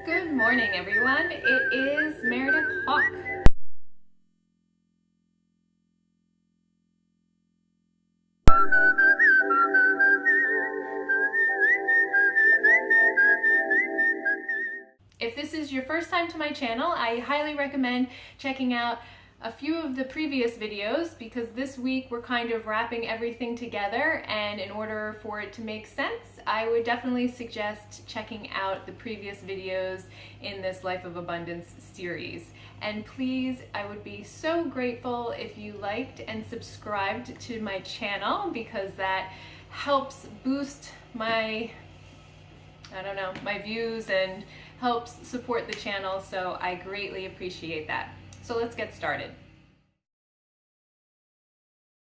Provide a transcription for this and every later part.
Good morning, everyone. It is Meredith Hawk. If this is your first time to my channel, I highly recommend checking out a few of the previous videos because this week we're kind of wrapping everything together, and in order for it to make sense, I would definitely suggest checking out the previous videos in this Life of Abundance series. And please, I would be so grateful if you liked and subscribed to my channel because that helps boost my views and helps support the channel, so I greatly appreciate that. So let's get started.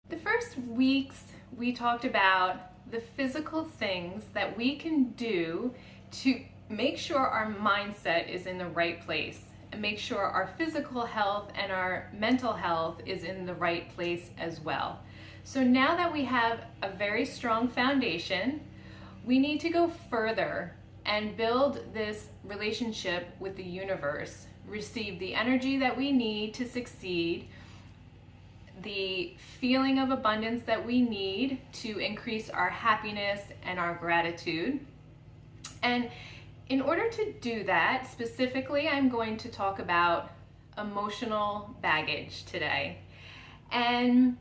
The first weeks we talked about the physical things that we can do to make sure our mindset is in the right place and make sure our physical health and our mental health is in the right place as well. So now that we have a very strong foundation, we need to go further and build this relationship with the universe, receive the energy that we need to succeed, the feeling of abundance that we need to increase our happiness and our gratitude. And in order to do that, specifically, I'm going to talk about emotional baggage today. And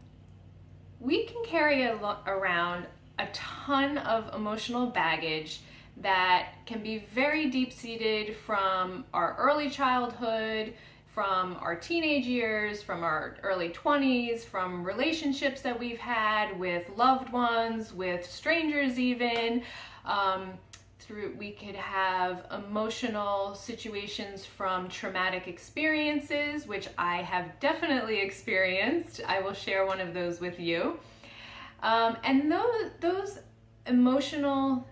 we can carry around a ton of emotional baggage that can be very deep-seated from our early childhood, from our teenage years, from our early 20s, from relationships that we've had with loved ones, with strangers even. We could have emotional situations from traumatic experiences, which I have definitely experienced. I will share one of those with you. And those emotional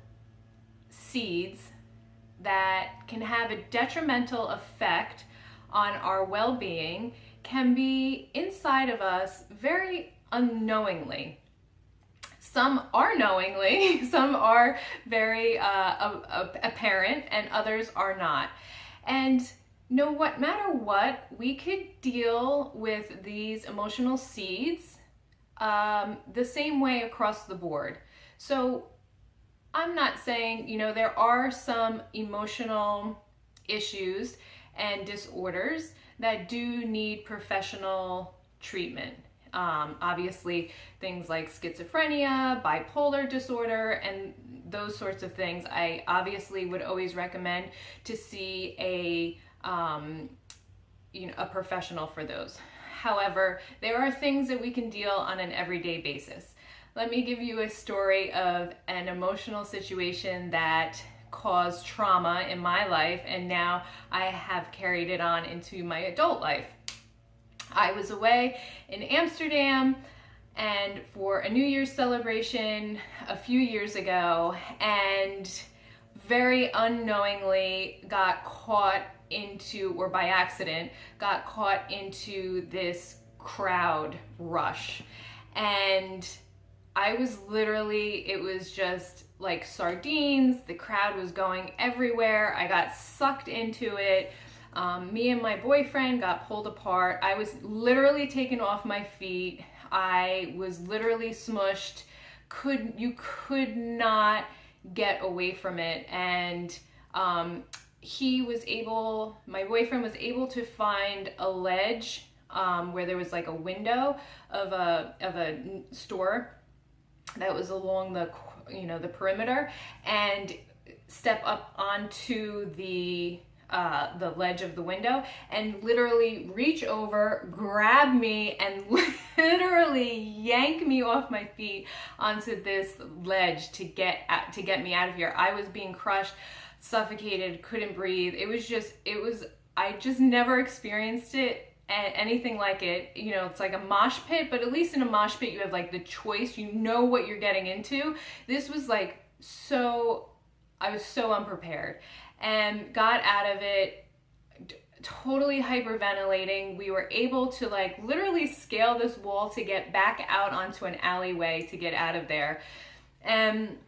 seeds that can have a detrimental effect on our well-being can be inside of us very unknowingly. Some are knowingly, some are very apparent, and others are not. And no matter what, we could deal with these emotional seeds the same way across the board. So I'm not saying, there are some emotional issues and disorders that do need professional treatment. Obviously, things like schizophrenia, bipolar disorder, and those sorts of things, I obviously would always recommend to see a professional for those. However, there are things that we can deal on an everyday basis. Let me give you a story of an emotional situation that caused trauma in my life, and now I have carried it on into my adult life. I was away in Amsterdam and for a New Year's celebration a few years ago, and very unknowingly got caught into, or by accident, got caught into this crowd rush. And I was literally, it was just like sardines. The crowd was going everywhere. I got sucked into it. Me and my boyfriend got pulled apart. I was literally taken off my feet. I was literally smushed. You could not get away from it. And my boyfriend was able to find a ledge where there was like a window of a store that was along the perimeter, and step up onto the ledge of the window and literally reach over, grab me, and literally yank me off my feet onto this ledge to get me out of here. I was being crushed, suffocated, couldn't breathe. I just never experienced anything like it. It's like a mosh pit, but at least in a mosh pit you have like the choice, what you're getting into. This was like I was so unprepared and got out of it totally hyperventilating. We were able to like literally scale this wall to get back out onto an alleyway to get out of there. And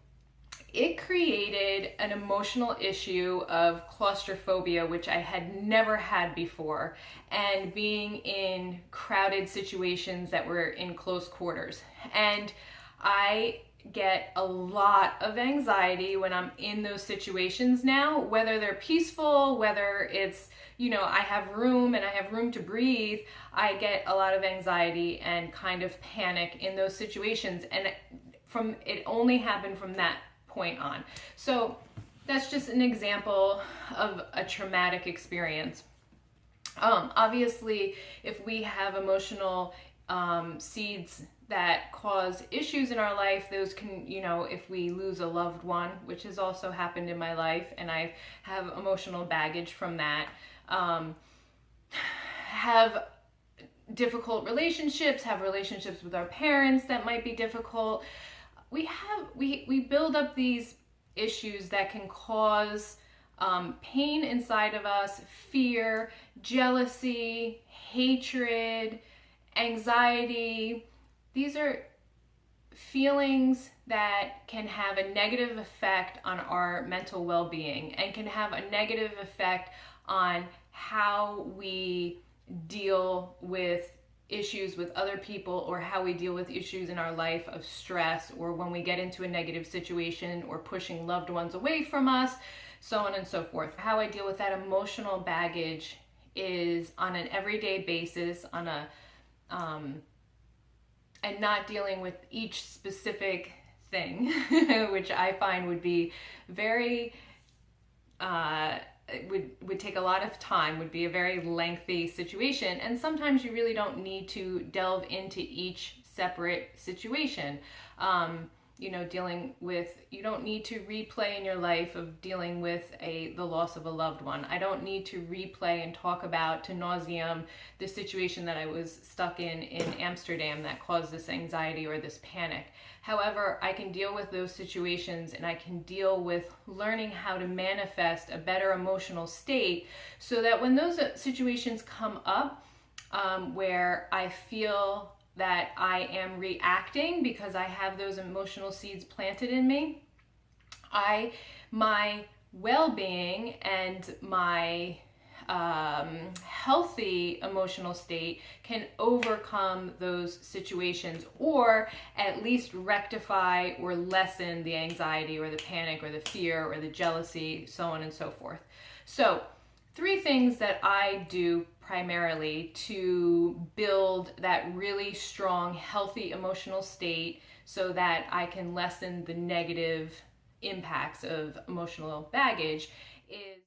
it created an emotional issue of claustrophobia, which I had never had before, and being in crowded situations that were in close quarters. And I get a lot of anxiety when I'm in those situations now, whether they're peaceful, whether it's, I have room and I have room to breathe. I get a lot of anxiety and kind of panic in those situations. And it only happened from that point on. So that's just an example of a traumatic experience. Obviously, if we have emotional seeds that cause issues in our life, those can, if we lose a loved one, which has also happened in my life, and I have emotional baggage from that, have difficult relationships, have relationships with our parents that might be difficult. We build up these issues that can cause pain inside of us, fear, jealousy, hatred, anxiety. These are feelings that can have a negative effect on our mental well-being and can have a negative effect on how we deal with issues with other people, or how we deal with issues in our life of stress, or when we get into a negative situation, or pushing loved ones away from us, so on and so forth. How I deal with that emotional baggage is on an everyday basis, and not dealing with each specific thing, which I find would be very, would take a lot of time, would be a very lengthy situation. And sometimes you really don't need to delve into each separate situation. Dealing with, you don't need to replay in your life of dealing with the loss of a loved one. I don't need to replay and talk about to nauseum the situation that I was stuck in Amsterdam that caused this anxiety or this panic. However, I can deal with those situations, and I can deal with learning how to manifest a better emotional state, so that when those situations come up, where I feel that I am reacting because I have those emotional seeds planted in me, my well-being and my healthy emotional state can overcome those situations, or at least rectify or lessen the anxiety or the panic or the fear or the jealousy, so on and so forth. So 3 things that I do primarily to build that really strong, healthy emotional state, so that I can lessen the negative impacts of emotional baggage, is